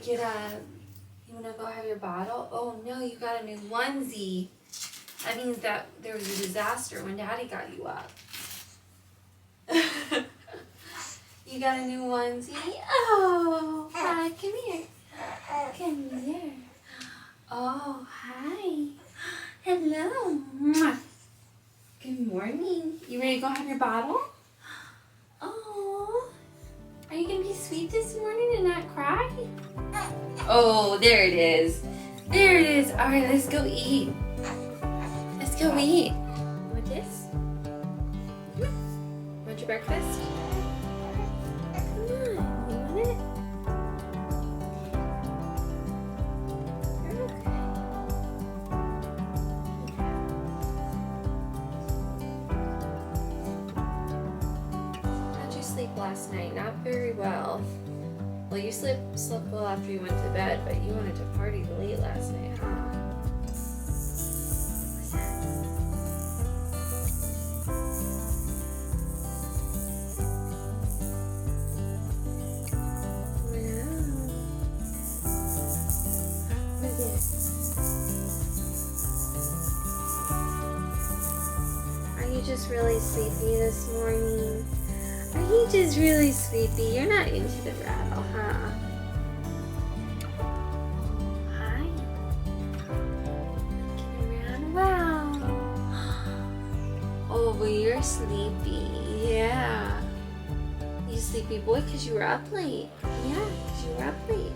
get you wanna go have your bottle? Oh no, you got a new onesie. That means that there was a disaster when Daddy got you up. You got a new onesie? Oh, hi, come here. Come here. Oh, hi. Hello. Good morning. You ready to go have your bottle? Oh, are you going to be sweet this morning and not cry? Oh, there it is. There it is. All right, let's go eat. Let's go eat. Want this? Want your breakfast? Come on, you want it? You're okay. How'd you sleep last night? Not very well. Well, you slept well after you went to bed, but you wanted to party late last night, huh? Are you just really sleepy this morning? Are you just really sleepy? You're not into the rattle, huh? Hi. Looking around. Wow. Oh, well, you're sleepy. Yeah. You sleepy boy because you were up late. Yeah, because you were up late.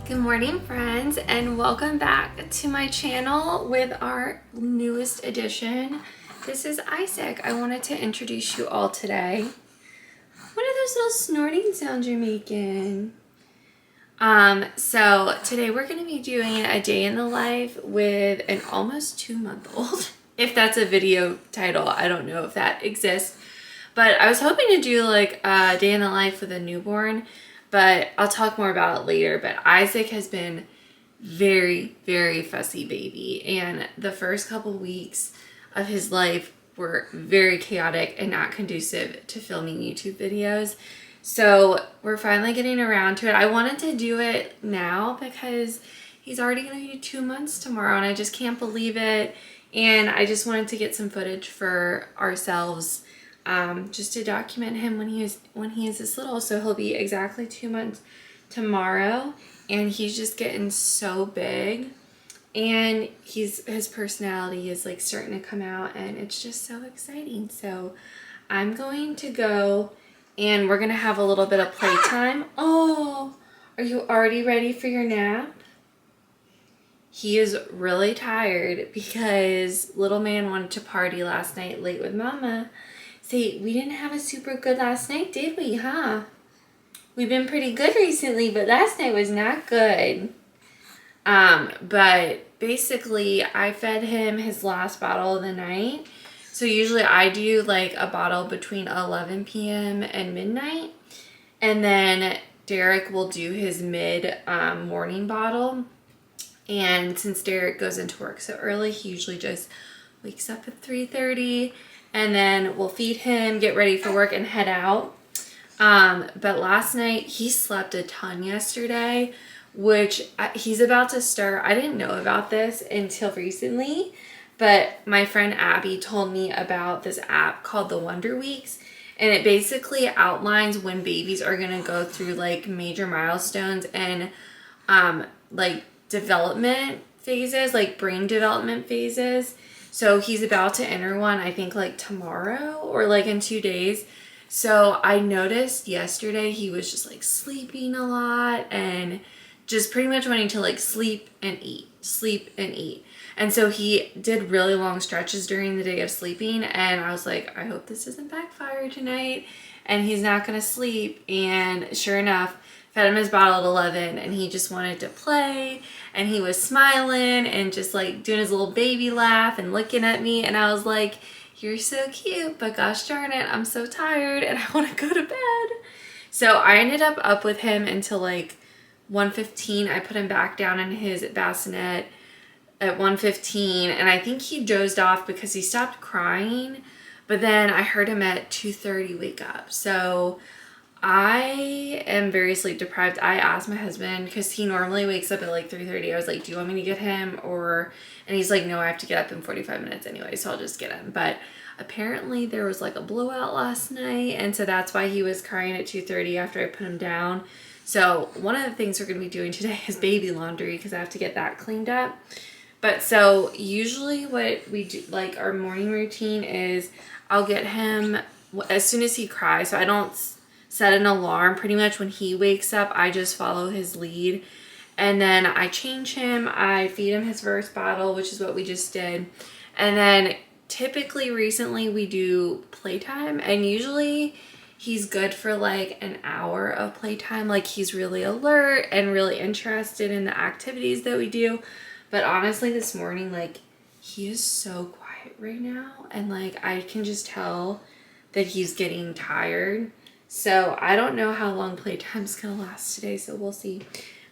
Good morning, friends, and welcome back to my channel with our newest addition. This is Isaac. I wanted to introduce you all today. What are those little snorting sounds you're making? So today we're going to be doing a day in the life with an almost 2-month-old. If that's a video title, I don't know if that exists. But I was hoping to do like a day in the life with a newborn, but I'll talk more about it later. But Isaac has been very, very fussy baby. And the first couple weeks of his life were very chaotic and not conducive to filming YouTube videos. So we're finally getting around to it. I wanted to do it now because he's already going to be 2 months tomorrow and I just can't believe it. And I just wanted to get some footage for ourselves, just to document him when he is this little. So he'll be exactly 2 months tomorrow, and he's just getting so big, and his personality is like starting to come out, and it's just so exciting. So I'm going to go and we're gonna have a little bit of playtime. Oh, are you already ready for your nap? He is really tired because little man wanted to party last night late with mama. Say, we didn't have a super good last night, did we, huh? We've been pretty good recently, but last night was not good. But basically, I fed him his last bottle of the night. So usually I do like a bottle between 11 p.m. and midnight. And then Derek will do his morning bottle. And since Derek goes into work so early, he usually just wakes up at 3:30. And then we'll feed him, get ready for work, and head out. But last night, he slept a ton yesterday, which he's about to start. I didn't know about this until recently, but my friend Abby told me about this app called the Wonder Weeks, and it basically outlines when babies are going to go through like major milestones and like development phases, like brain development phases. So he's about to enter one, I think like tomorrow or like in 2 days. So I noticed yesterday he was just like sleeping a lot and just pretty much wanting to like sleep and eat, sleep and eat. And so he did really long stretches during the day of sleeping, and I was like, I hope this doesn't backfire tonight and he's not gonna sleep. And sure enough, fed him his bottle at 11 and he just wanted to play, and he was smiling and just like doing his little baby laugh and looking at me, and I was like, you're so cute, but gosh darn it, I'm so tired and I want to go to bed. So I ended up with him until like 1:15. I put him back down in his bassinet at 1:15, and I think he dozed off because he stopped crying, but then I heard him at 2:30 wake up. So I am very sleep deprived. I asked my husband, because he normally wakes up at like 3:30. I was like, do you want me to get him? And he's like, no, I have to get up in 45 minutes anyway, so I'll just get him. But apparently there was like a blowout last night, and so that's why he was crying at 2:30 after I put him down. So one of the things we're going to be doing today is baby laundry, because I have to get that cleaned up. But so usually what we do, like our morning routine is I'll get him as soon as he cries. So I don't set an alarm. Pretty much when he wakes up, I just follow his lead. And then I change him. I feed him his first bottle, which is what we just did. And then typically recently we do playtime. And usually he's good for like an hour of playtime. Like he's really alert and really interested in the activities that we do. But honestly, this morning, like, he is so quiet right now. And, like, I can just tell that he's getting tired. So, I don't know how long playtime's going to last today, so we'll see.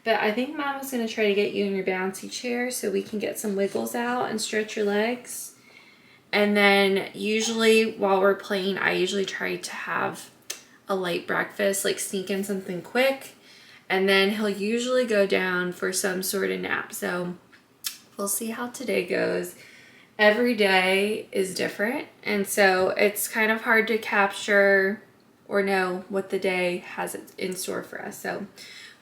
But I think Mama's going to try to get you in your bouncy chair so we can get some wiggles out and stretch your legs. And then, usually, while we're playing, I usually try to have a light breakfast, like sneak in something quick. And then he'll usually go down for some sort of nap. So we'll see how today goes. Every day is different, and so it's kind of hard to capture or know what the day has in store for us. So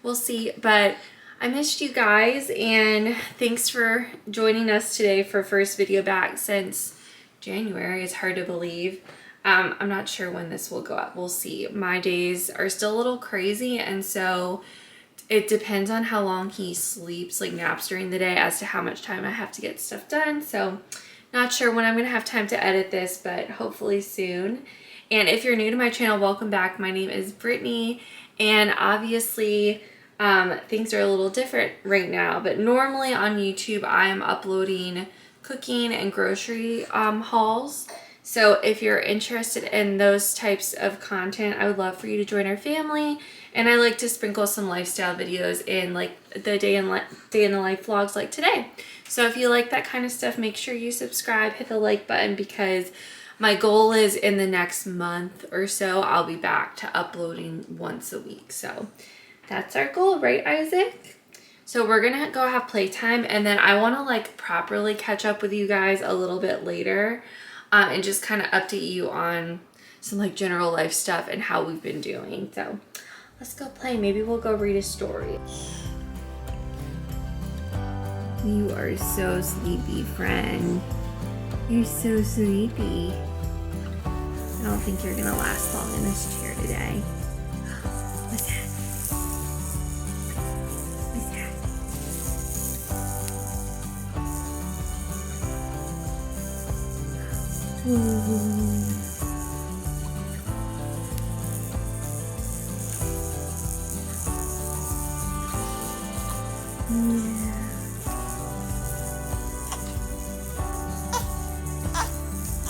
we'll see. But I missed you guys, and thanks for joining us today for first video back since January. It's hard to believe. I'm not sure when this will go up. We'll see. My days are still a little crazy, and so it depends on how long he sleeps, like naps during the day, as to how much time I have to get stuff done. So not sure when I'm going to have time to edit this, but hopefully soon. And if you're new to my channel, welcome back. My name is Brittany, and obviously things are a little different right now. But normally on YouTube, I am uploading cooking and grocery hauls. So if you're interested in those types of content, I would love for you to join our family. And I like to sprinkle some lifestyle videos in, like the day in the life vlogs like today. So if you like that kind of stuff, make sure you subscribe, hit the like button, because my goal is in the next month or so, I'll be back to uploading once a week. So that's our goal, right, Isaac? So we're gonna go have playtime, and then I wanna like properly catch up with you guys a little bit later. And just kind of update you on some like general life stuff and how we've been doing. So let's go play. Maybe we'll go read a story. You are so sleepy, friend. You're so sleepy. I don't think you're gonna last long in this chair today. What's that? What's that? Ooh.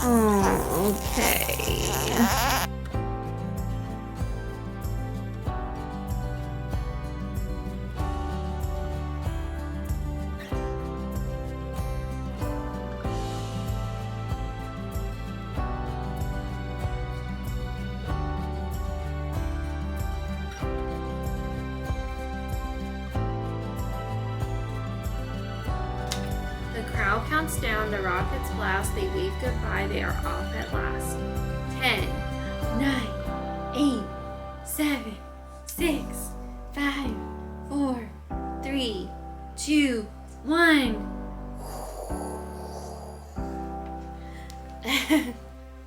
Oh, okay. The crowd counts down, the rockets blast, they wave goodbye, they are off at last. 10, 9, 8, 7, 6, 5, 4, 3, 2, 1.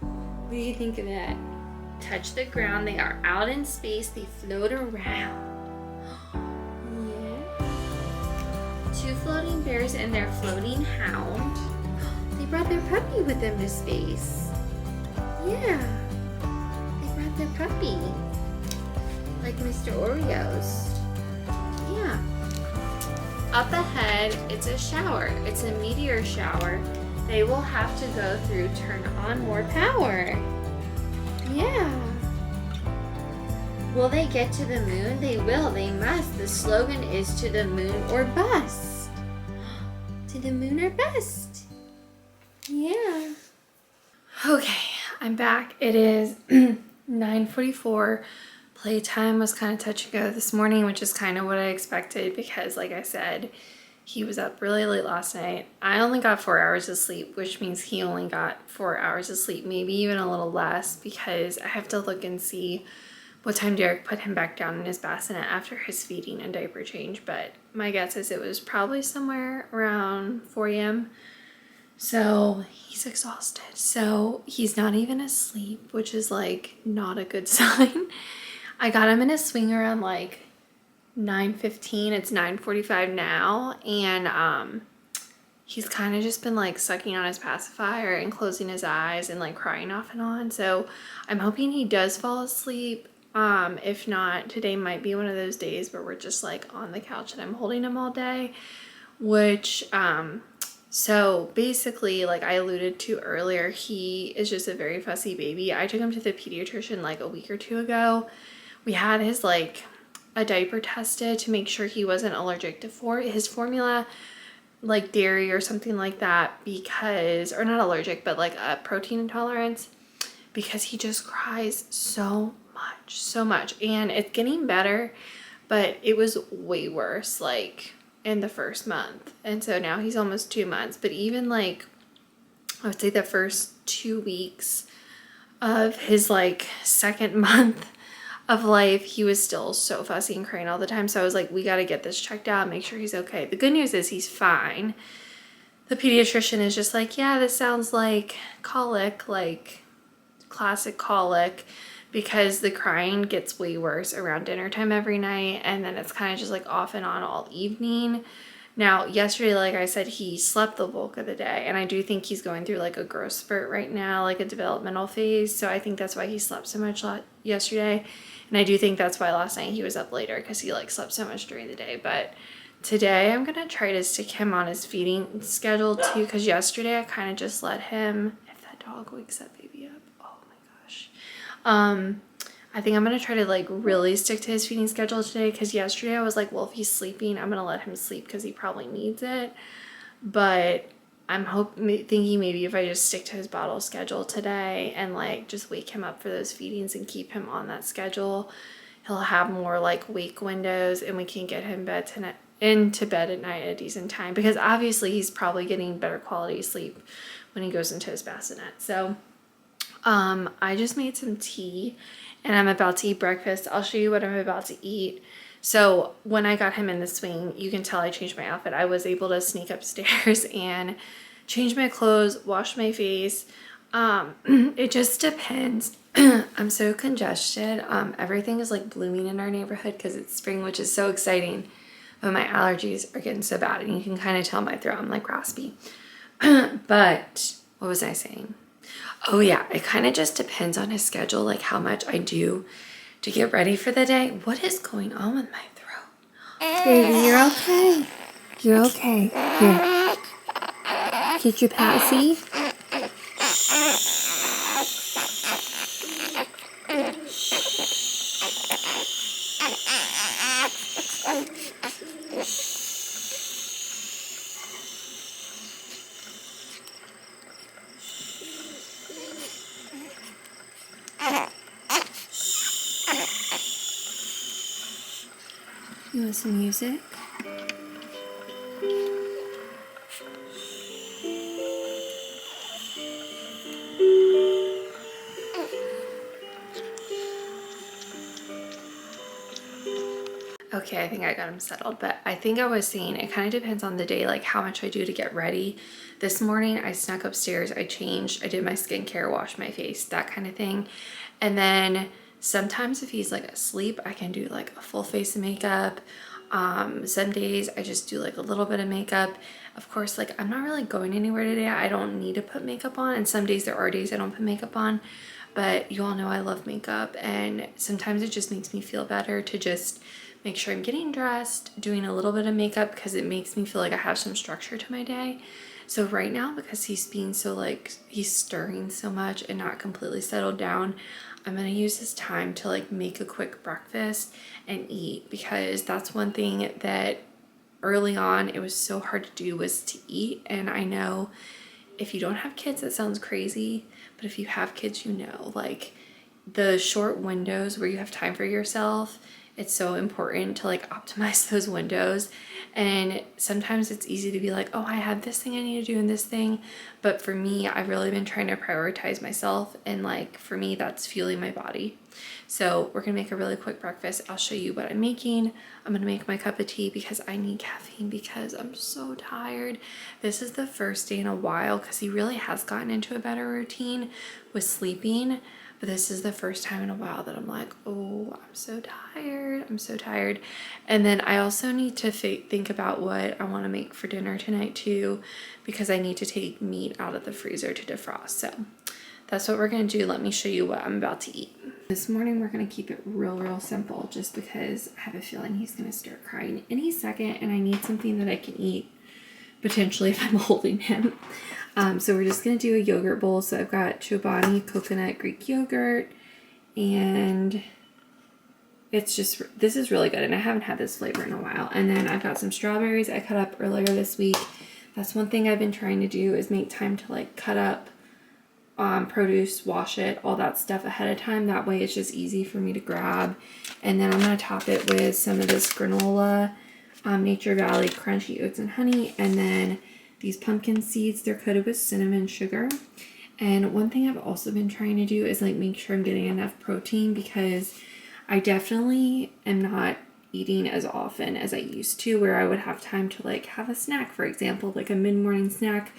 What do you think of that? Touch the ground, they are out in space, they float around. Two floating bears and their floating hound. They brought their puppy with them to space. Yeah, they brought their puppy. Like Mr. Oreos. Yeah. Up ahead, it's a shower. It's a meteor shower. They will have to go through, turn on more power. Yeah. Will they get to the moon? They will, they must. The slogan is to the moon or bust. To the moon or bust. Yeah. Okay, I'm back. It is 9:44. Playtime was kind of touch and go this morning, which is kind of what I expected because, like I said, he was up really late last night. I only got 4 hours of sleep, which means he only got 4 hours of sleep, maybe even a little less, because I have to look and see what time Derek put him back down in his bassinet after his feeding and diaper change. But my guess is it was probably somewhere around 4 a.m. So he's exhausted. So he's not even asleep, which is like not a good sign. I got him in a swing around like 9:15. It's 9:45 now, and he's kind of just been like sucking on his pacifier and closing his eyes and like crying off and on. So I'm hoping he does fall asleep. If not, today might be one of those days where we're just like on the couch and I'm holding him all day, which so basically, like I alluded to earlier, he is just a very fussy baby. I took him to the pediatrician like a week or two ago. We had his like a diaper tested to make sure he wasn't allergic to his formula, like dairy or something like that, because, or not allergic, but like a protein intolerance, because he just cries so much. And it's getting better, but it was way worse like in the first month. And so now he's almost 2 months, but even like I would say the first 2 weeks of his like second month of life, he was still so fussy and crying all the time. So I was like, we got to get this checked out, make sure he's okay. The good news is he's fine. The pediatrician is just like, yeah, this sounds like colic, like classic colic, because the crying gets way worse around dinner time every night, and then it's kind of just like off and on all evening. Now, yesterday, like I said, he slept the bulk of the day, and I do think he's going through like a growth spurt right now, like a developmental phase. So I think that's why he slept so much yesterday. And I do think that's why last night he was up later, because he like slept so much during the day. But today I'm going to try to stick him on his feeding schedule too, because yesterday I kind of just let him, if that dog wakes that baby up, oh my gosh. I think I'm going to try to like really stick to his feeding schedule today, because yesterday I was like, well, if he's sleeping, I'm going to let him sleep because he probably needs it. But I'm thinking maybe if I just stick to his bottle schedule today and like just wake him up for those feedings and keep him on that schedule, he'll have more like wake windows and we can get him into bed at night at a decent time, because obviously he's probably getting better quality sleep when he goes into his bassinet. So I just made some tea and I'm about to eat breakfast. I'll show you what I'm about to eat. So when I got him in the swing, you can tell I changed my outfit. I was able to sneak upstairs and change my clothes, wash my face. It just depends. I'm so congested. Everything is like blooming in our neighborhood because it's spring, which is so exciting. But my allergies are getting so bad, and you can kind of tell my throat, I'm like raspy. But what was I saying? Oh yeah, it kind of just depends on his schedule, like how much I do to get ready for the day. What is going on with my throat? Baby, you're okay. You're okay. Here. Get your Patsy. You want some music? Okay, I think I got him settled, but I think I was saying it kind of depends on the day, like how much I do to get ready. This morning I snuck upstairs, I changed, I did my skincare, washed my face, that kind of thing. And then sometimes if he's like asleep, I can do like a full face of makeup. Some days I just do like a little bit of makeup. Of course, like I'm not really going anywhere today. I don't need to put makeup on, and some days there are days I don't put makeup on. But you all know I love makeup, and sometimes it just makes me feel better to just make sure I'm getting dressed, doing a little bit of makeup, because it makes me feel like I have some structure to my day. So right now, because he's being so like, he's stirring so much and not completely settled down, I'm going to use this time to like make a quick breakfast and eat, because that's one thing that early on it was so hard to do, was to eat. And I know if you don't have kids, that sounds crazy, but if you have kids, you know, like the short windows where you have time for yourself, it's so important to like optimize those windows. And sometimes it's easy to be like, oh, I have this thing I need to do and this thing. But for me, I've really been trying to prioritize myself. And like, for me, that's fueling my body. So we're gonna make a really quick breakfast. I'll show you what I'm making. I'm gonna make my cup of tea because I need caffeine because I'm so tired. This is the first day in a while because he really has gotten into a better routine with sleeping. But this is the first time in a while that I'm like, oh, I'm so tired. I'm so tired. And then I also need to think about what I want to make for dinner tonight too, because I need to take meat out of the freezer to defrost. So that's what we're going to do. Let me show you what I'm about to eat. This morning, we're going to keep it real simple just because I have a feeling he's going to start crying any second and I need something that I can eat potentially if I'm holding him. So we're just going to do a yogurt bowl. So I've got Chobani coconut Greek yogurt, and this is really good. And I haven't had this flavor in a while. And then I've got some strawberries I cut up earlier this week. That's one thing I've been trying to do is make time to like cut up produce, wash it, all that stuff ahead of time. That way it's just easy for me to grab. And then I'm going to top it with some of this granola, Nature Valley crunchy oats and honey, and then these pumpkin seeds. They're coated with cinnamon sugar. And one thing I've also been trying to do is like make sure I'm getting enough protein, because I definitely am not eating as often as I used to, where I would have time to like have a snack, for example, like a mid-morning snack.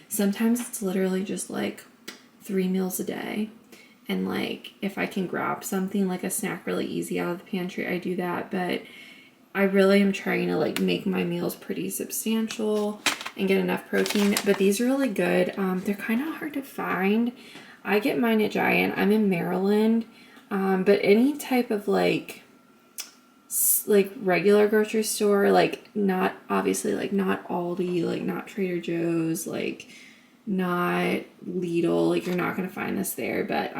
Sometimes it's literally just like 3 meals a day. And like if I can grab something like a snack really easy out of the pantry, I do that. But I really am trying to like make my meals pretty substantial and get enough protein. But these are really good. They're kind of hard to find. I get mine at Giant. I'm in Maryland. But any type of like regular grocery store, like not obviously like not Aldi, like not Trader Joe's, like not Lidl, like you're not going to find this there. But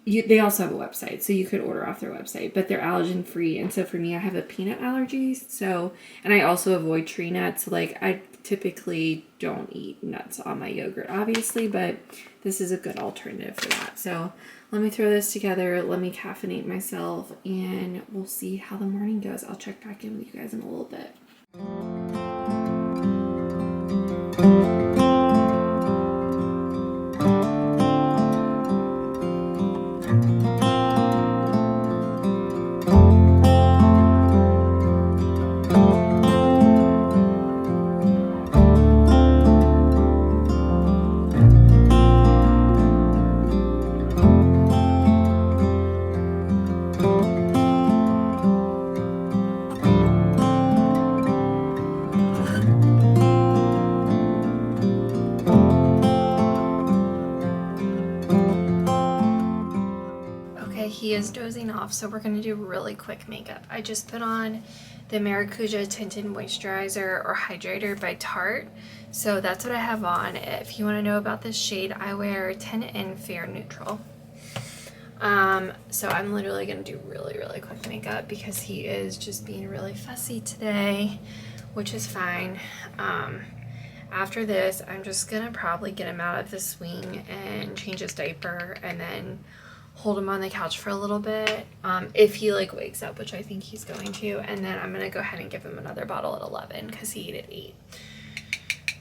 they also have a website, so you could order off their website, but they're allergen free. And so for me, I have a peanut allergy, so, and I also avoid tree nuts. Like I typically don't eat nuts on my yogurt, obviously, but this is a good alternative for that. So let me throw this together, let me caffeinate myself, and we'll see how the morning goes. I'll check back in with you guys in a little bit. He is dozing off, so we're going to do really quick makeup. I just put on the Maracuja Tinted Moisturizer or Hydrator by Tarte. So that's what I have on. If you want to know about this shade, I wear 10 in Fair Neutral. So I'm literally going to do really quick makeup because he is just being really fussy today, which is fine. After this, I'm just going to probably get him out of the swing and change his diaper and then hold him on the couch for a little bit, if he like wakes up, which I think he's going to, and then I'm gonna go ahead and give him another bottle at 11 because he ate at 8.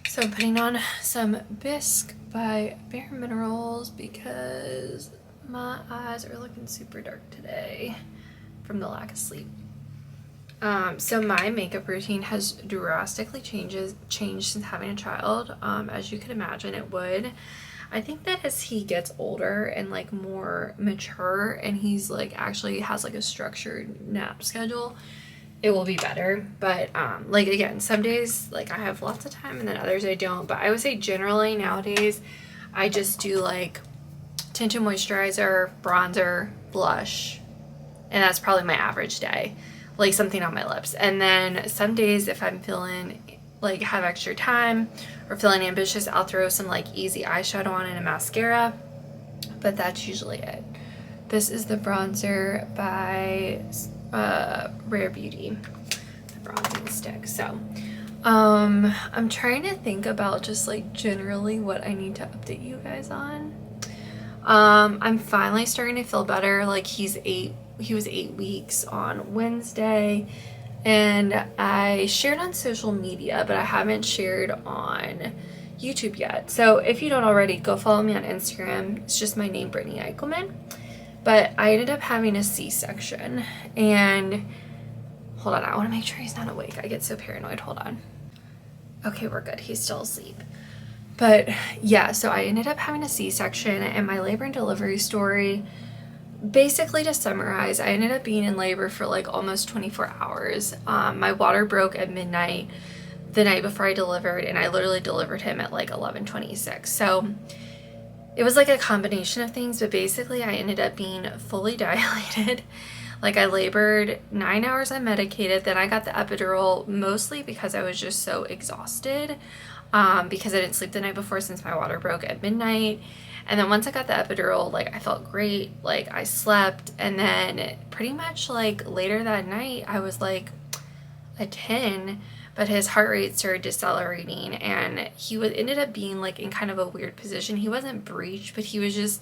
So I'm putting on some Bisque by Bare Minerals because my eyes are looking super dark today from the lack of sleep. So my makeup routine has drastically changed since having a child. As you can imagine, it would. I think that as he gets older and like more mature and he's like actually has like a structured nap schedule, it will be better. But like again, some days like I have lots of time and then others I don't. But I would say generally nowadays I just do like tinted moisturizer, bronzer, blush, and that's probably my average day. Like something on my lips. And then some days if I'm feeling like have extra time or feeling ambitious, I'll throw some like easy eyeshadow on and a mascara, but that's usually it. This is the bronzer by Rare Beauty, the bronzing stick. So I'm trying to think about just like generally what I need to update you guys on. I'm finally starting to feel better. Like he was 8 weeks on Wednesday, and I shared on social media, but I haven't shared on YouTube yet. So if you don't already, go follow me on Instagram. It's just my name, Brittany Eichelman. But I ended up having a C-section, and hold on, I want to make sure he's not awake. I get so paranoid. Hold on. Okay, we're good. He's still asleep. But yeah, so I ended up having a C-section, and my labor and delivery story, basically to summarize, I ended up being in labor for like almost 24 hours. My water broke at midnight the night before I delivered, and I literally delivered him at like 11:26. So it was like a combination of things, but basically I ended up being fully dilated. Like I labored 9 hours unmedicated, then I got the epidural, mostly because I was just so exhausted, because I didn't sleep the night before since my water broke at midnight. And then once I got the epidural, like I felt great, like I slept, and then pretty much like later that night I was like a 10, but his heart rate started decelerating, and ended up being like in kind of a weird position. He wasn't breached, but he was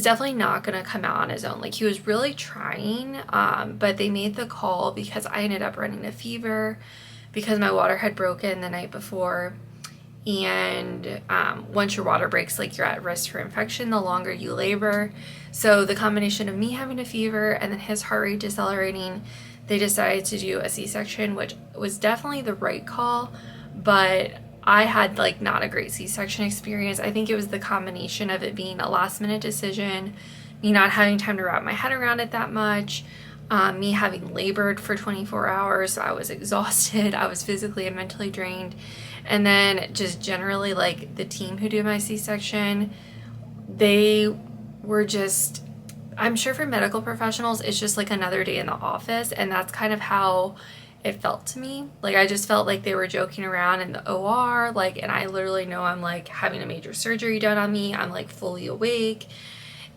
definitely not going to come out on his own. Like he was really trying, but they made the call because I ended up running a fever because my water had broken the night before. And once your water breaks, like you're at risk for infection the longer you labor. So the combination of me having a fever and then his heart rate decelerating, they decided to do a C-section, which was definitely the right call, but I had like not a great C-section experience. I think it was the combination of it being a last minute decision, me not having time to wrap my head around it that much, me having labored for 24 hours, so I was exhausted, I was physically and mentally drained, and then just generally like the team who did my C-section, they were just, I'm sure for medical professionals, it's just like another day in the office, and that's kind of how it felt to me. Like I just felt like they were joking around in the OR, like, and I literally know I'm like having a major surgery done on me. I'm like fully awake.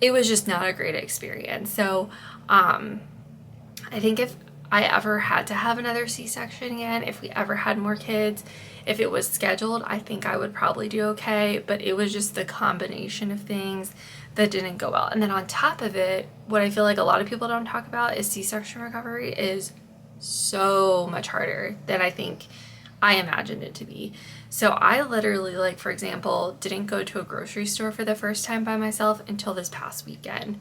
It was just not a great experience. So I think if I ever had to have another C-section again, if we ever had more kids, if it was scheduled, I think I would probably do okay. But it was just the combination of things that didn't go well. And then on top of it, what I feel like a lot of people don't talk about is C-section recovery is so much harder than I think I imagined it to be. So I literally, like, for example, didn't go to a grocery store for the first time by myself until this past weekend.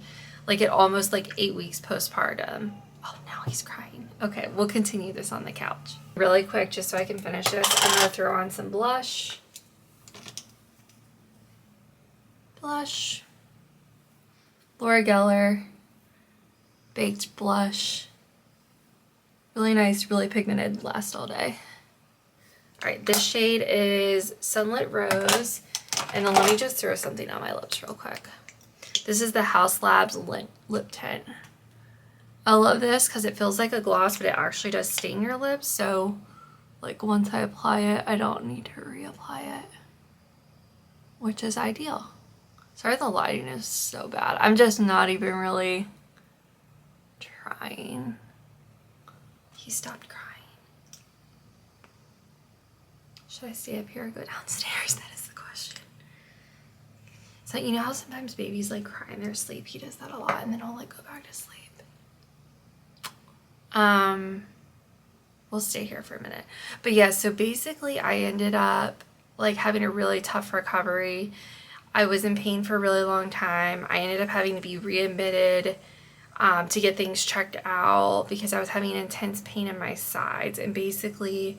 Like, at almost like 8 weeks postpartum. Oh, now he's crying. Okay, we'll continue this on the couch. Really quick, just so I can finish this, I'm gonna throw on some blush. Blush. Laura Geller Baked Blush. Really nice, really pigmented, last all day. All right, this shade is Sunlit Rose. And then let me just throw something on my lips real quick. This is the House Labs lip tint. I love this because it feels like a gloss, but it actually does stain your lips. So, like, once I apply it, I don't need to reapply it, which is ideal. Sorry, the lighting is so bad. I'm just not even really trying. He stopped crying. Should I stay up here or go downstairs? That is the question. So, you know how sometimes babies like cry in their sleep? He does that a lot, and then I'll like go back to sleep. We'll stay here for a minute. But yeah, so basically I ended up like having a really tough recovery. I was in pain for a really long time. I ended up having to be readmitted to get things checked out because I was having intense pain in my sides. And basically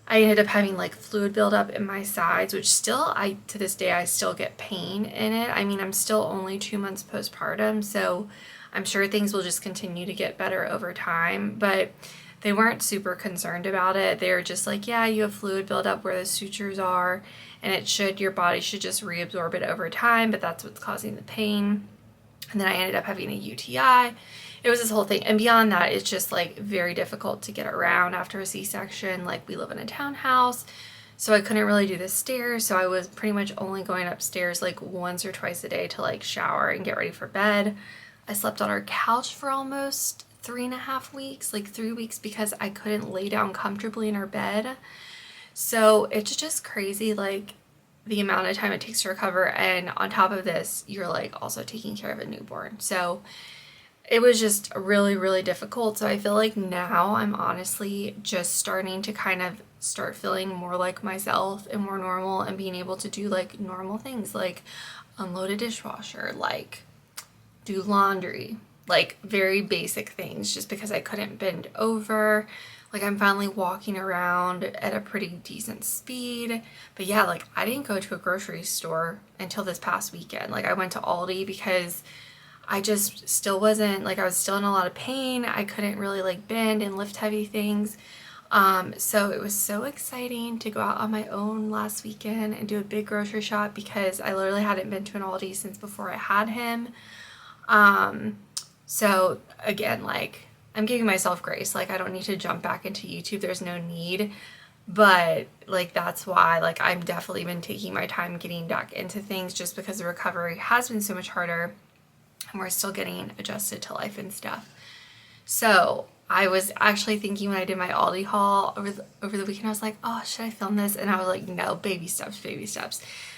I ended up having like fluid buildup in my sides, which still, to this day, I still get pain in it. I mean, I'm still only 2 months postpartum, so I'm sure things will just continue to get better over time, but they weren't super concerned about it. They were just like, yeah, you have fluid buildup where the sutures are, and your body should just reabsorb it over time, but that's what's causing the pain. And then I ended up having a UTI. It was this whole thing. And beyond that, it's just like very difficult to get around after a C-section. Like, we live in a townhouse, so I couldn't really do the stairs. So I was pretty much only going upstairs like once or twice a day to like shower and get ready for bed. I slept on our couch for almost 3.5 weeks, like 3 weeks, because I couldn't lay down comfortably in our bed. So it's just crazy, like the amount of time it takes to recover, and on top of this, you're like also taking care of a newborn. So it was just really, really difficult. So I feel like now I'm honestly just starting to kind of start feeling more like myself and more normal, and being able to do like normal things like unload a dishwasher, like do laundry, like very basic things, just because I couldn't bend over. Like I'm finally walking around at a pretty decent speed. But yeah, like I didn't go to a grocery store until this past weekend. Like I went to Aldi because I just still wasn't, like I was still in a lot of pain. I couldn't really like bend and lift heavy things. So it was so exciting to go out on my own last weekend and do a big grocery shop, because I literally hadn't been to an Aldi since before I had him. So again, like I'm giving myself grace. Like I don't need to jump back into YouTube. There's no need. But like that's why like I've definitely been taking my time getting back into things, just because the recovery has been so much harder and we're still getting adjusted to life and stuff. So I was actually thinking when I did my Aldi haul over the weekend, I was like, oh, should I film this? And I was like, no, baby steps,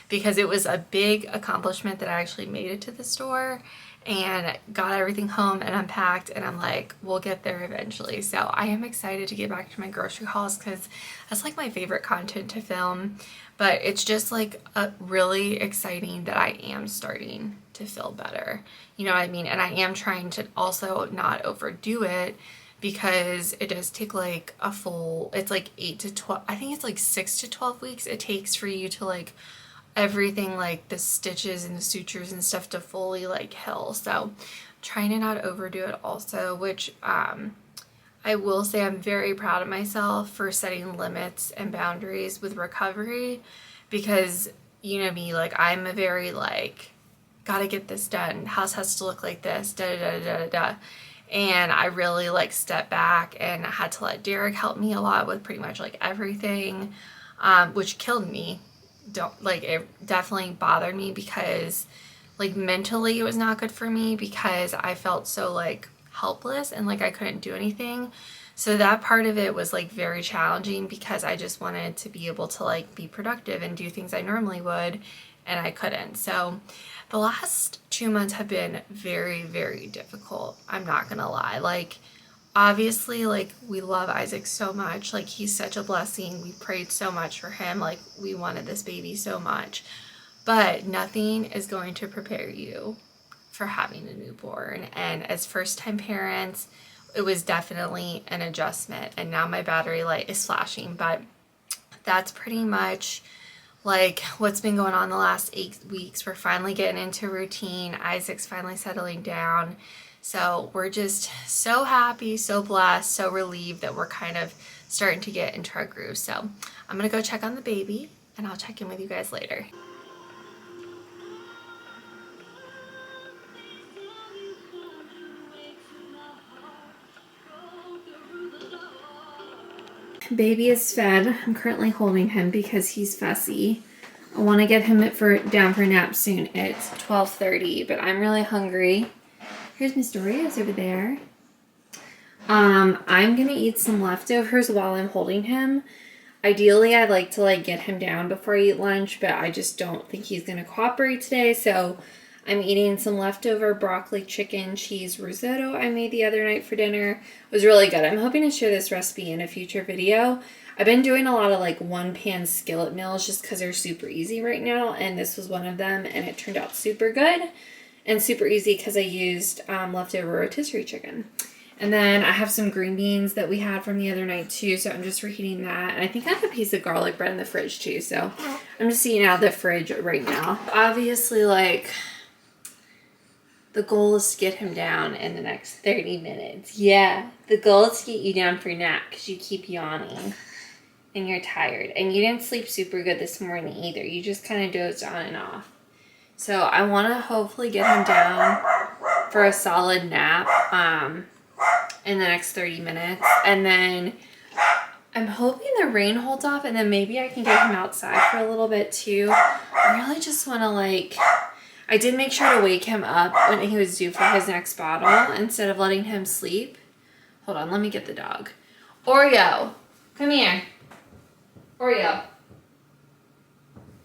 because it was a big accomplishment that I actually made it to the store and got everything home and unpacked, and I'm like, we'll get there eventually. So I am excited to get back to my grocery hauls, because that's like my favorite content to film. But it's just like really exciting that I am starting to feel better. You know what I mean? And I am trying to also not overdo it, because it does take like a full, it's like 8 to 12, I think it's like 6 to 12 weeks it takes for you to like everything, like the stitches and the sutures and stuff, to fully like heal. So trying to not overdo it also, which I will say I'm very proud of myself for setting limits and boundaries with recovery, because you know me, like I'm a very like, gotta get this done, house has to look like this, da da da da da. And I really like stepped back, and I had to let Derek help me a lot with pretty much like everything, which killed me. It definitely bothered me, because like mentally it was not good for me, because I felt so like helpless and like I couldn't do anything. So that part of it was like very challenging, because I just wanted to be able to like be productive and do things I normally would, and I couldn't. So the last 2 months have been very, very difficult. I'm not gonna lie. Like obviously, like we love Isaac so much. Like he's such a blessing. We prayed so much for him. Like we wanted this baby so much. But nothing is going to prepare you for having a newborn. And as first-time parents, it was definitely an adjustment. And now my battery light is flashing. But that's pretty much like what's been going on the last 8 weeks. We're finally getting into routine. Isaac's finally settling down. So we're just so happy, so blessed, so relieved that we're kind of starting to get into our groove. So I'm going to go check on the baby, and I'll check in with you guys later. Baby is fed. I'm currently holding him because he's fussy. I want to get him down for a nap soon. It's 12:30, but I'm really hungry. Here's Mr. Oreos over there. I'm gonna eat some leftovers while I'm holding him. Ideally, I'd like to like get him down before I eat lunch, but I just don't think he's gonna cooperate today. So I'm eating some leftover broccoli chicken cheese risotto I made the other night for dinner. It was really good. I'm hoping to share this recipe in a future video. I've been doing a lot of like one-pan skillet meals just because they're super easy right now, and this was one of them, and it turned out super good and super easy because I used leftover rotisserie chicken. And then I have some green beans that we had from the other night too, so I'm just reheating that. And I think I have a piece of garlic bread in the fridge too, so I'm just eating out of the fridge right now. Obviously, like, the goal is to get him down in the next 30 minutes. Yeah, the goal is to get you down for a nap because you keep yawning and you're tired. And you didn't sleep super good this morning either. You just kind of dozed on and off. So I want to hopefully get him down for a solid nap in the next 30 minutes. And then I'm hoping the rain holds off, and then maybe I can get him outside for a little bit too. I really just want to like... I did make sure to wake him up when he was due for his next bottle instead of letting him sleep. Hold on, let me get the dog. Oreo, come here. Oreo.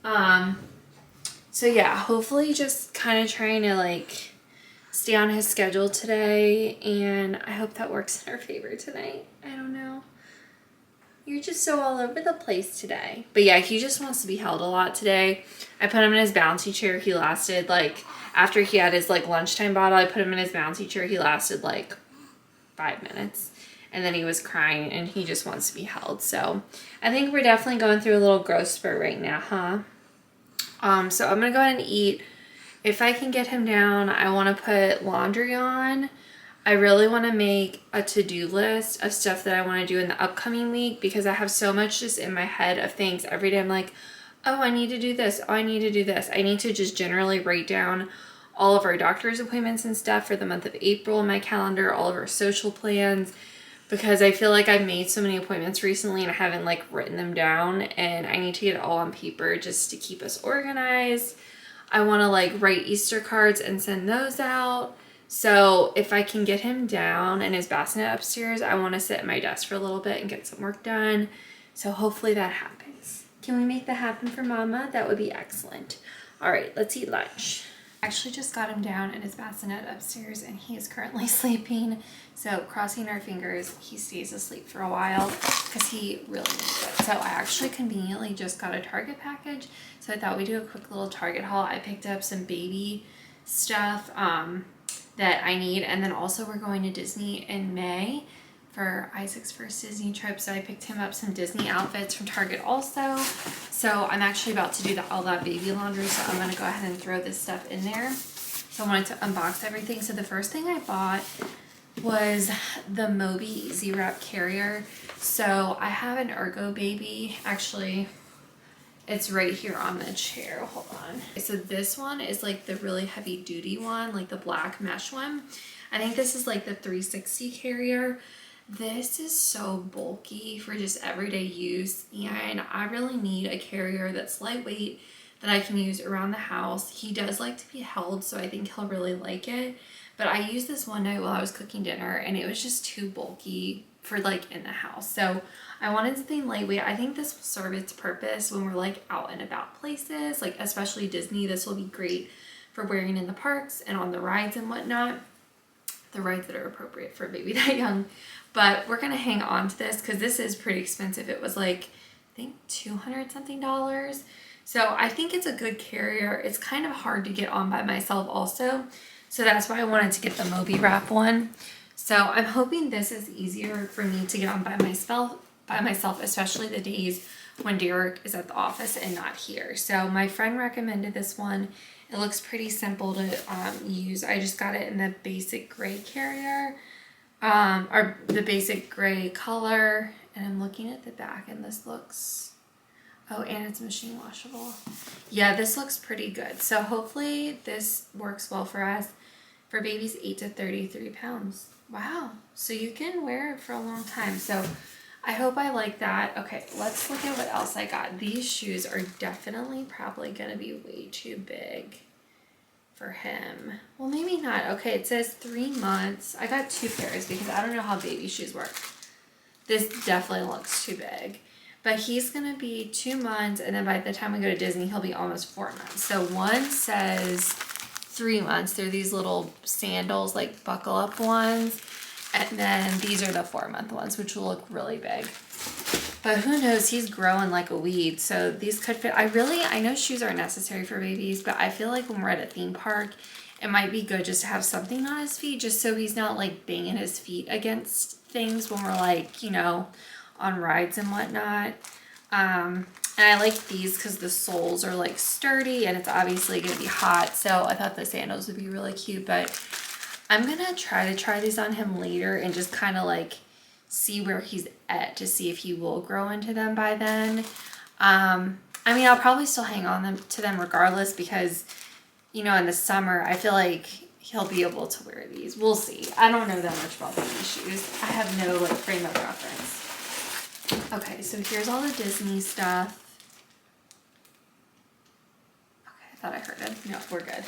So yeah, hopefully just kind of trying to like stay on his schedule today, and I hope that works in our favor tonight. I don't know. You're just so all over the place today. But yeah, he just wants to be held a lot today. I put him in his bouncy chair. He lasted like, after he had his like lunchtime bottle, I put him in his bouncy chair. He lasted like 5 minutes. And then he was crying and he just wants to be held. So I think we're definitely going through a little growth spurt right now, huh? So I'm going to go ahead and eat. If I can get him down, I want to put laundry on. I really want to make a to-do list of stuff that I want to do in the upcoming week, because I have so much just in my head of things every day. I'm like, oh, I need to do this. Oh, I need to do this. I need to just generally write down all of our doctor's appointments and stuff for the month of April in my calendar, all of our social plans, because I feel like I've made so many appointments recently and I haven't like written them down, and I need to get it all on paper just to keep us organized. I want to like write Easter cards and send those out. So if I can get him down in his bassinet upstairs, I want to sit at my desk for a little bit and get some work done. So hopefully that happens. Can we make that happen for Mama? That would be excellent. All right, let's eat lunch. I actually just got him down in his bassinet upstairs and he is currently sleeping. So crossing our fingers, he stays asleep for a while because he really needs it. So I actually conveniently just got a Target package. So I thought we'd do a quick little Target haul. I picked up some baby stuff that I need. And then also we're going to Disney in May for Isaac's first Disney trip. So I picked him up some Disney outfits from Target also. So I'm actually about to do all that baby laundry. So I'm going to go ahead and throw this stuff in there. So I wanted to unbox everything. So the first thing I bought was the Moby Easy Wrap carrier. So I have an Ergo baby. Actually, it's right here on the chair. Hold on. So this one is like the really heavy duty one, like the black mesh one. I think this is like the 360 carrier. This is so bulky for just everyday use, and I really need a carrier that's lightweight that I can use around the house. He does like to be held, so I think he'll really like it. But I used this one night while I was cooking dinner and it was just too bulky for like in the house. So I wanted something lightweight. I think this will serve its purpose when we're like out and about places, like especially Disney. This will be great for wearing in the parks and on the rides and whatnot. The rides that are appropriate for a baby that young. But we're gonna hang on to this because this is pretty expensive. It was like, I think $200 something. So I think it's a good carrier. It's kind of hard to get on by myself also. So that's why I wanted to get the Moby Wrap one. So I'm hoping this is easier for me to get on by myself, especially the days when Derek is at the office and not here. So my friend recommended this one. It looks pretty simple to use. I just got it in the basic gray carrier, or the basic gray color. And I'm looking at the back and this looks, oh, and it's machine washable. Yeah, this looks pretty good. So hopefully this works well for us. For babies 8 to 33 pounds. Wow. So you can wear it for a long time. So I hope I like that. Okay, let's look at what else I got. These shoes are definitely probably going to be way too big for him. Well, maybe not. Okay, it says 3 months. I got 2 pairs because I don't know how baby shoes work. This definitely looks too big. But he's going to be 2 months, and then by the time we go to Disney, he'll be almost 4 months. So one says 3 months. They're these little sandals, like buckle up ones. And then these are the 4-month ones, which will look really big. But who knows, he's growing like a weed. So these could fit. I know shoes are necessary for babies, but I feel like when we're at a theme park, it might be good just to have something on his feet, just so he's not like banging his feet against things when we're like, you know, on rides and whatnot. And I like these because the soles are like sturdy and it's obviously going to be hot. So I thought the sandals would be really cute, but I'm going to try these on him later and just kind of like see where he's at to see if he will grow into them by then. I mean, I'll probably still hang on to them regardless because, you know, in the summer, I feel like he'll be able to wear these. We'll see. I don't know that much about baby shoes. I have no like frame of reference. Okay, so here's all the Disney stuff. Okay, I thought I heard it. No, we're good.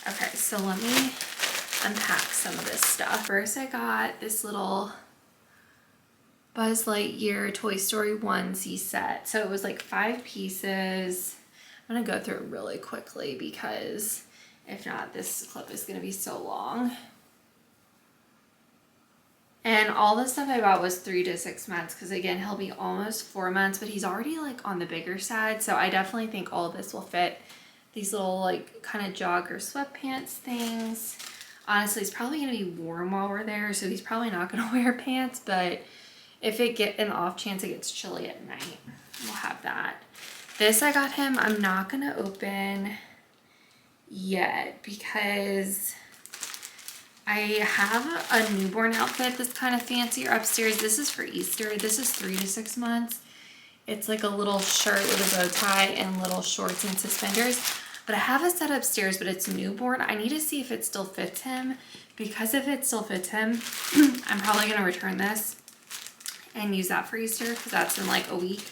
Okay, so let me unpack some of this stuff. First, I got this little Buzz Lightyear Toy Story onesie set. So it was like 5 pieces. I'm gonna go through it really quickly because if not, this clip is gonna be so long. And all the stuff I bought was 3 to 6 months because again, he'll be almost 4 months, but he's already like on the bigger side. So I definitely think all of this will fit. These little like kind of jogger sweatpants things. Honestly, it's probably gonna be warm while we're there, so he's probably not gonna wear pants, but if it get an off chance it gets chilly at night, we'll have that. This I got him, I'm not gonna open yet because I have a newborn outfit that's kind of fancier upstairs. This is for Easter. This is 3 to 6 months. It's like a little shirt with a bow tie and little shorts and suspenders. But I have a set upstairs, but it's newborn. I need to see if it still fits him. Because if it still fits him, I'm probably going to return this and use that for Easter because that's in like a week.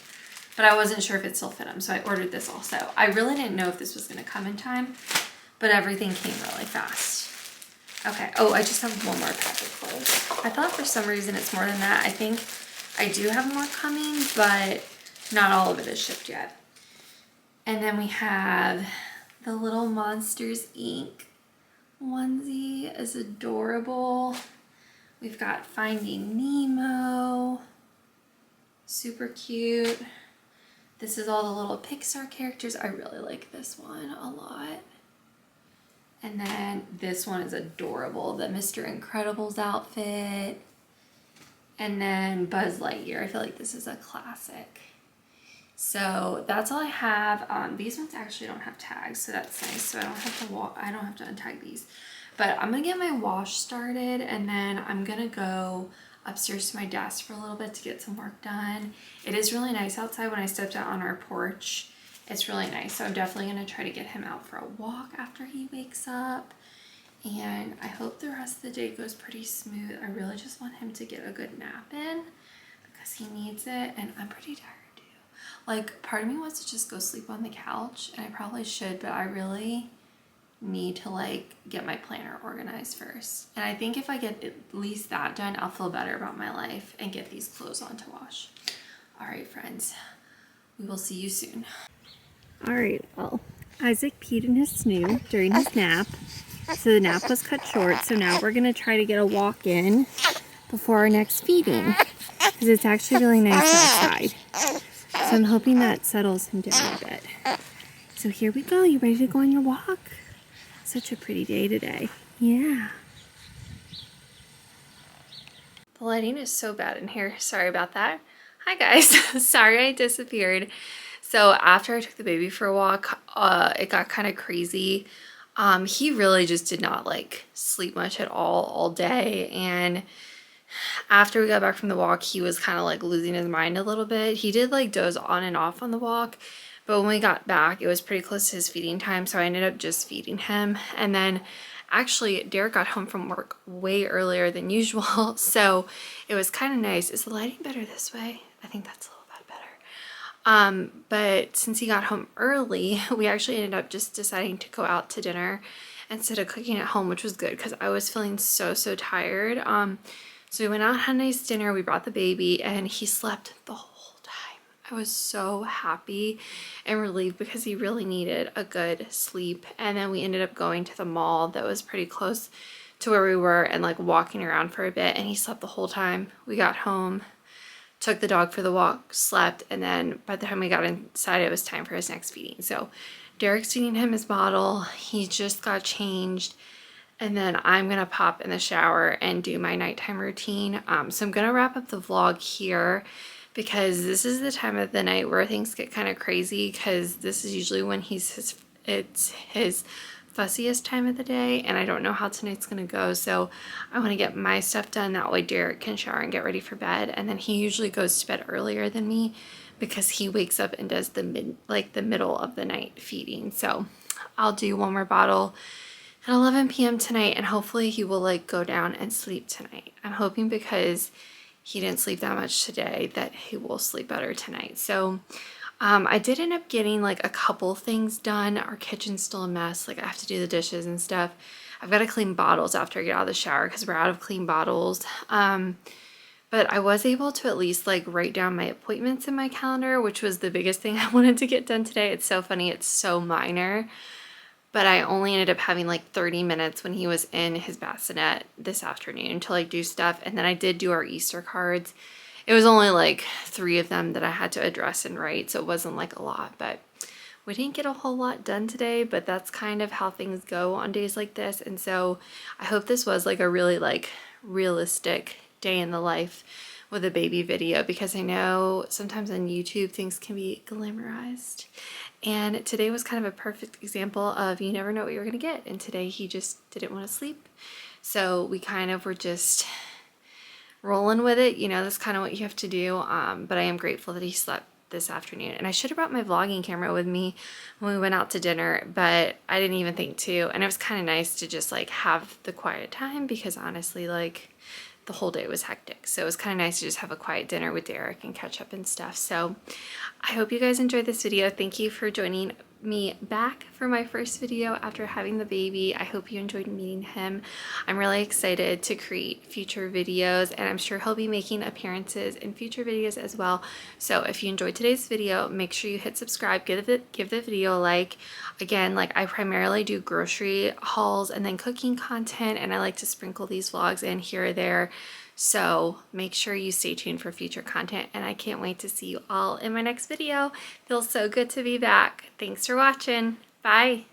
But I wasn't sure if it still fit him, so I ordered this also. I really didn't know if this was going to come in time, but everything came really fast. Okay, oh, I just have one more pack of clothes. I thought for some reason it's more than that. I think I do have more coming, but not all of it is shipped yet. And then we have the little Monsters Inc. onesie is adorable. We've got Finding Nemo, super cute. This is all the little Pixar characters. I really like this one a lot. And then this one is adorable, the Mr. Incredibles outfit. And then Buzz Lightyear. I feel like this is a classic. So that's all I have. These ones actually don't have tags, so that's nice. So I don't have to untag these. But I'm gonna get my wash started, and then I'm gonna go upstairs to my desk for a little bit to get some work done. It is really nice outside. When I stepped out on our porch, it's really nice. So I'm definitely gonna try to get him out for a walk after he wakes up. And I hope the rest of the day goes pretty smooth. I really just want him to get a good nap in because he needs it, and I'm pretty tired too. Like, part of me wants to just go sleep on the couch, and I probably should, but I really need to like get my planner organized first. And I think if I get at least that done, I'll feel better about my life and get these clothes on to wash. All right, friends, we will see you soon. All right, well, Isaac peed in his snoo during his nap, so the nap was cut short. So now we're gonna try to get a walk in before our next feeding because it's actually really nice outside. So I'm hoping that settles him down a bit. So here we go. You ready to go on your walk? Such a pretty day today. Yeah. The lighting is so bad in here. Sorry about that. Hi guys. Sorry I disappeared. So after I took the baby for a walk, it got kind of crazy. He really just did not like sleep much at all day. And after we got back from the walk, he was kind of like losing his mind a little bit. He did like doze on and off on the walk, but when we got back, it was pretty close to his feeding time. So I ended up just feeding him. And then actually Derek got home from work way earlier than usual. So it was kind of nice. Is the lighting better this way? I think that's a little bit better. But since he got home early, we actually ended up just deciding to go out to dinner instead of cooking at home, which was good because I was feeling so tired. So we went out, had a nice dinner, we brought the baby, and he slept the whole time. I was so happy and relieved because he really needed a good sleep. And then we ended up going to the mall that was pretty close to where we were and like walking around for a bit, and he slept the whole time. We got home, took the dog for the walk, slept, and then by the time we got inside, it was time for his next feeding. So Derek's feeding him his bottle. He just got changed. And then I'm gonna pop in the shower and do my nighttime routine. So I'm gonna wrap up the vlog here because this is the time of the night where things get kind of crazy because this is usually when it's his fussiest time of the day, and I don't know how tonight's gonna go. So I wanna get my stuff done. That way Derek can shower and get ready for bed. And then he usually goes to bed earlier than me because he wakes up and does the middle of the night feeding. So I'll do one more bottle at 11 p.m. tonight, and hopefully he will like go down and sleep tonight. I'm hoping because he didn't sleep that much today that he will sleep better tonight. So I did end up getting like a couple things done. Our kitchen's still a mess. Like I have to do the dishes and stuff. I've got to clean bottles after I get out of the shower because we're out of clean bottles. But I was able to at least like write down my appointments in my calendar, which was the biggest thing I wanted to get done today. It's so funny, it's so minor, but I only ended up having like 30 minutes when he was in his bassinet this afternoon to like do stuff. And then I did do our Easter cards. It was only like 3 of them that I had to address and write, so it wasn't like a lot, but we didn't get a whole lot done today, but that's kind of how things go on days like this. And so I hope this was like a really like realistic day in the life with a baby video, because I know sometimes on YouTube things can be glamorized. And today was kind of a perfect example of you never know what you're going to get. And today he just didn't want to sleep. So we kind of were just rolling with it. You know, that's kind of what you have to do. But I am grateful that he slept this afternoon. And I should have brought my vlogging camera with me when we went out to dinner, but I didn't even think to. And it was kind of nice to just like have the quiet time, because honestly, like the whole day was hectic. So it was kind of nice to just have a quiet dinner with Derek and catch up and stuff. So I hope you guys enjoyed this video. Thank you for joining me back for my first video after having the baby. I hope you enjoyed meeting him. I'm really excited to create future videos, and I'm sure he'll be making appearances in future videos as well. So if you enjoyed today's video, make sure you hit subscribe, give the video a like. Again, like I primarily do grocery hauls and then cooking content, and I like to sprinkle these vlogs in here or there. So make sure you stay tuned for future content, and I can't wait to see you all in my next video. Feels so good to be back. Thanks for watching. Bye.